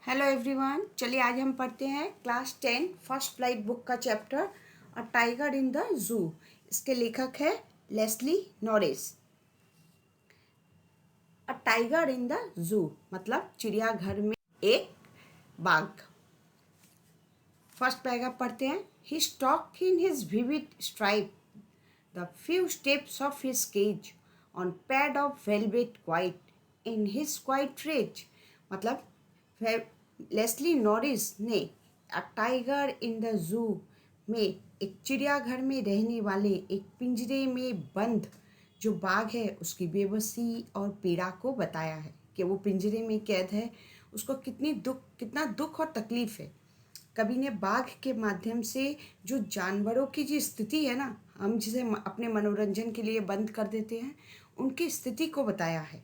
Hello everyone, चलिए आज हम पढ़ते हैं क्लास 10 फर्स्ट फ्लाइट बुक का chapter a tiger in the zoo. इसके लेखक है Leslie Norris. A tiger in the zoo मतलब चिड़ियाघर में एक बाघ। फर्स्ट पैराग्राफ पढ़ते हैं। He stalk in his vivid stripe the few steps of his cage on pad of velvet quiet in his quiet rage. मतलब लेस्ली नॉरिस ने a tiger in the जू में एक चिड़ियाघर में रहने वाले एक पिंजरे में बंद जो बाघ है उसकी बेबसी और पीड़ा को बताया है कि वो पिंजरे में कैद है, उसको कितना दुख और तकलीफ है। कवि ने बाघ के माध्यम से जो जानवरों की जो स्थिति है ना, हम जिसे अपने मनोरंजन के लिए बंद कर देते हैं, उनकी स्थिति को बताया है।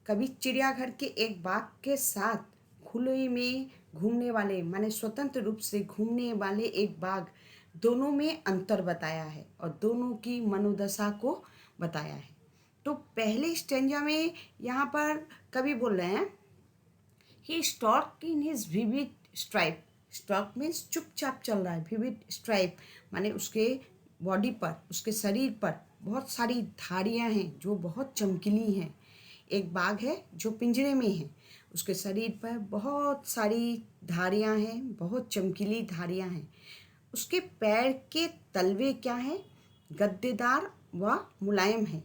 कभी चिड़ियाघर के एक बाघ के साथ खुले में घूमने वाले माने स्वतंत्र रूप से घूमने वाले एक बाघ, दोनों में अंतर बताया है और दोनों की मनोदशा को बताया है। तो पहले स्टेंजा में यहाँ पर कवि बोल रहे हैं he stalk in his vivid stripe. Stalk means चुपचाप चल रहा है, विविड स्ट्राइप माने उसके बॉडी पर, उसके शरीर पर बहुत सारी धारियां हैं जो बहुत चमकीली हैं। एक बाघ है जो पिंजरे में है, उसके शरीर पर बहुत सारी धारियां हैं, बहुत चमकीली धारियां हैं। उसके पैर के तलवे क्या हैं? गद्देदार व मुलायम है।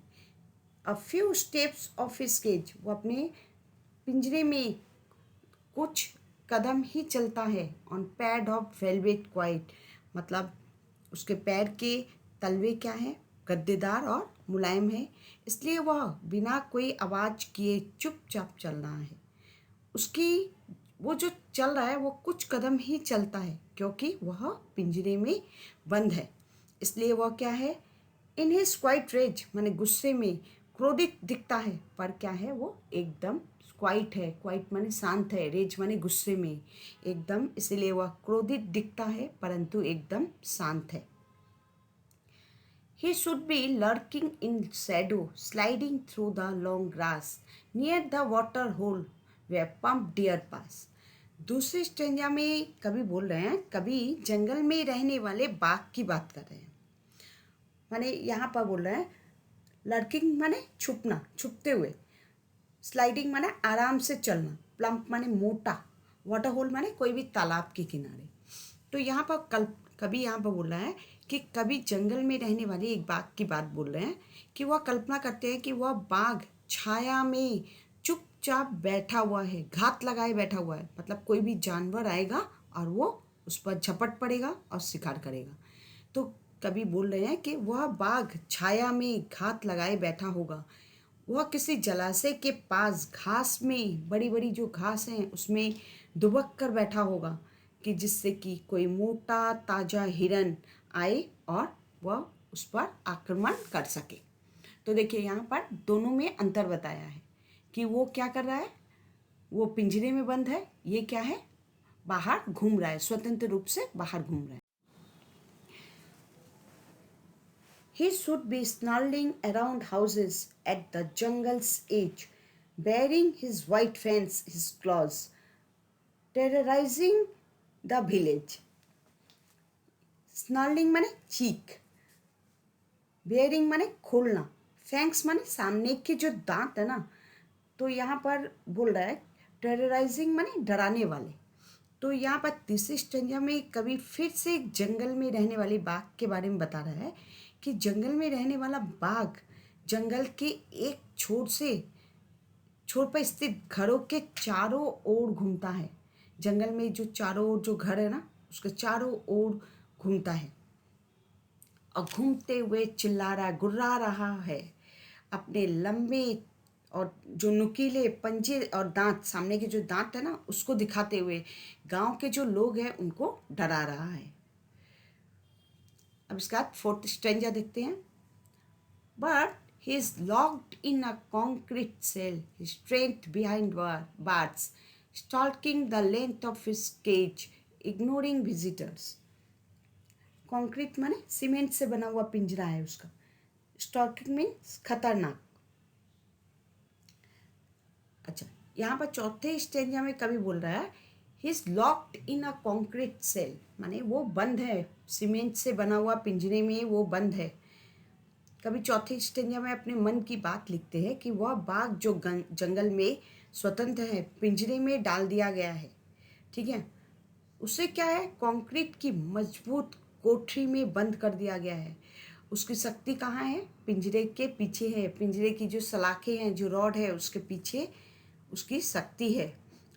A few steps of his cage, वो अपने पिंजरे में कुछ कदम ही चलता है। On pad of velvet quiet मतलब उसके पैर के तलवे क्या हैं? गद्देदार और मुलायम है, इसलिए वह बिना कोई आवाज़ किए चुपचाप चल रहा है। उसकी वो जो चल रहा है वो कुछ कदम ही चलता है क्योंकि वह पिंजरे में बंद है, इसलिए वह क्या है? इन हिज क्वाइट रेज माने गुस्से में क्रोधित दिखता है, पर क्या है? वो एकदम क्वाइट है। क्वाइट माने शांत है, रेज माने गुस्से में एकदम, इसलिए वह क्रोधित दिखता है परंतु एकदम शांत है। He should be lurking in shadow, sliding through the long grass near the water hole where pump deer pass. दूसरे स्टेंजा में कवि बोल रहे हैं, कवि जंगल में रहने वाले बाघ की बात कर रहे हैं। माने यहाँ पर बोल रहे हैं लर्किंग माने छुपना, छुपते हुए। स्लाइडिंग माने आराम से चलना। प्लम्प माने मोटा। वाटर होल माने कोई भी तालाब के किनारे। तो यहाँ पर कवि यहाँ पर बोल रहा है कि कवि जंगल में रहने वाले एक बाघ की बात बोल रहे हैं कि वह कल्पना करते हैं कि वह बाघ छाया में चुपचाप बैठा हुआ है, घात लगाए बैठा हुआ है। मतलब कोई भी जानवर आएगा और वो उस पर झपट पड़ेगा और शिकार करेगा। तो कवि बोल रहे हैं कि वह बाघ छाया में घात लगाए बैठा होगा। वह किसी जलाशय के पास घास में, बड़ी बड़ी जो घास हैं उसमें दुबक कर बैठा होगा कि जिससे कि कोई मोटा ताज़ा हिरन आए और वह उस पर आक्रमण कर सके। तो देखिए यहाँ पर दोनों में अंतर बताया है कि वो क्या कर रहा है, वो पिंजरे में बंद है, ये क्या है? बाहर घूम रहा है, स्वतंत्र रूप से बाहर घूम रहा है। He should be snarling around houses at the jungle's edge, bearing his white fangs, his claws, terrorizing the village. Snarling माने चीख, बेयरिंग माने खोलना, फैंक्स माने सामने के जो दांत है ना। तो यहाँ पर बोल रहा है टेरराइजिंग माने डराने वाले। तो यहाँ पर तीसरे स्टेंजा में कवि फिर से एक जंगल में रहने वाले बाघ के बारे में बता रहा है कि जंगल में रहने वाला बाघ जंगल के एक छोर पर स्थित घरों के चारों ओर घूमता है। जंगल में जो चारों ओर जो घर है ना, उसके चारों ओर घूमता है और घूमते हुए चिल्ला रहा, गुर्रा रहा है। अपने लंबे और जो नुकीले पंजे और दांत, सामने के जो दांत है ना, उसको दिखाते हुए गांव के जो लोग हैं उनको डरा रहा है। अब इसके बाद फोर्थ स्टेंजा देखते हैं। But he is locked in a concrete cell, his strength behind bars, stalking the length of his cage, ignoring visitors. Concrete माने सीमेंट से बना हुआ पिंजरा है उसका। स्टॉकिंग मीन्स खतरनाक। अच्छा, यहाँ पर चौथे स्टेंजा में कवि बोल रहा है he is locked in a concrete cell, माने वो बंद है, सीमेंट से बना हुआ पिंजरे में वो बंद है। कभी चौथी स्टेंजा में अपने मन की बात लिखते हैं कि वह बाघ जो जंगल में स्वतंत्र है, पिंजरे में डाल दिया गया है। ठीक है, उसे क्या है, कंक्रीट की मजबूत कोठरी में बंद कर दिया गया है। उसकी शक्ति कहाँ है, पिंजरे के पीछे है। पिंजरे की जो सलाखें हैं, जो रॉड है, उसके पीछे उसकी शक्ति है।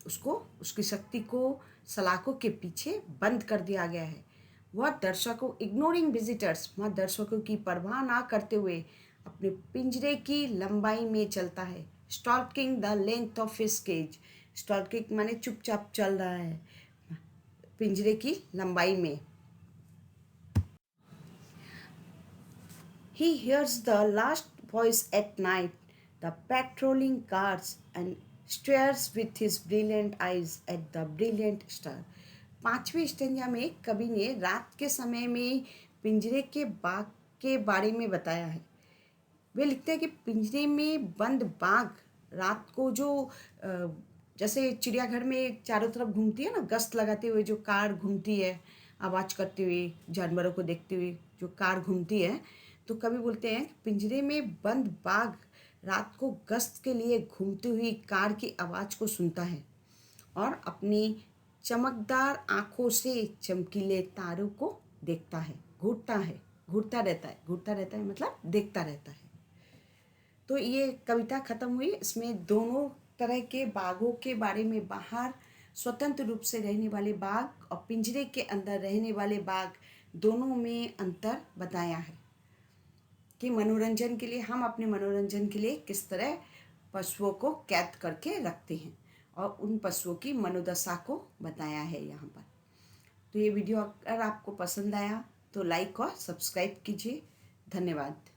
उसको, उसकी शक्ति को सलाखों के पीछे बंद कर दिया गया है। वह दर्शकों, इग्नोरिंग विजिटर्स, वह दर्शकों की परवाह ना करते हुए अपने पिंजरे की लंबाई में चलता है। Stalking the length of his cage, stalking माने चुपचाप चल रहा है पिंजरे की लंबाई में। He hears the last voice at night, the patrolling cars, and stares with his brilliant eyes at the brilliant star. पांचवी स्टेंजा में कवि ने रात के समय में पिंजरे के बाग के बारे में बताया है। वे लिखते हैं कि पिंजरे में बंद बाघ रात को जो जैसे चिड़ियाघर में चारों तरफ घूमती है ना, गश्त लगाते हुए जो कार घूमती है, आवाज़ करते हुए, जानवरों को देखते हुए जो कार घूमती है, तो कभी बोलते हैं कि पिंजरे में बंद बाघ रात को गश्त के लिए घूमती हुई कार की आवाज़ को सुनता है और अपनी चमकदार आँखों से चमकीले तारों को देखता है, घूरता है, घूरता रहता है मतलब देखता रहता है। तो ये कविता ख़त्म हुई। इसमें दोनों तरह के बाघों के बारे में, बाहर स्वतंत्र रूप से रहने वाले बाघ और पिंजरे के अंदर रहने वाले बाघ, दोनों में अंतर बताया है कि मनोरंजन के लिए, हम अपने मनोरंजन के लिए किस तरह पशुओं को कैद करके रखते हैं और उन पशुओं की मनोदशा को बताया है यहाँ पर। तो ये वीडियो अगर आपको पसंद आया तो लाइक और सब्सक्राइब कीजिए। धन्यवाद।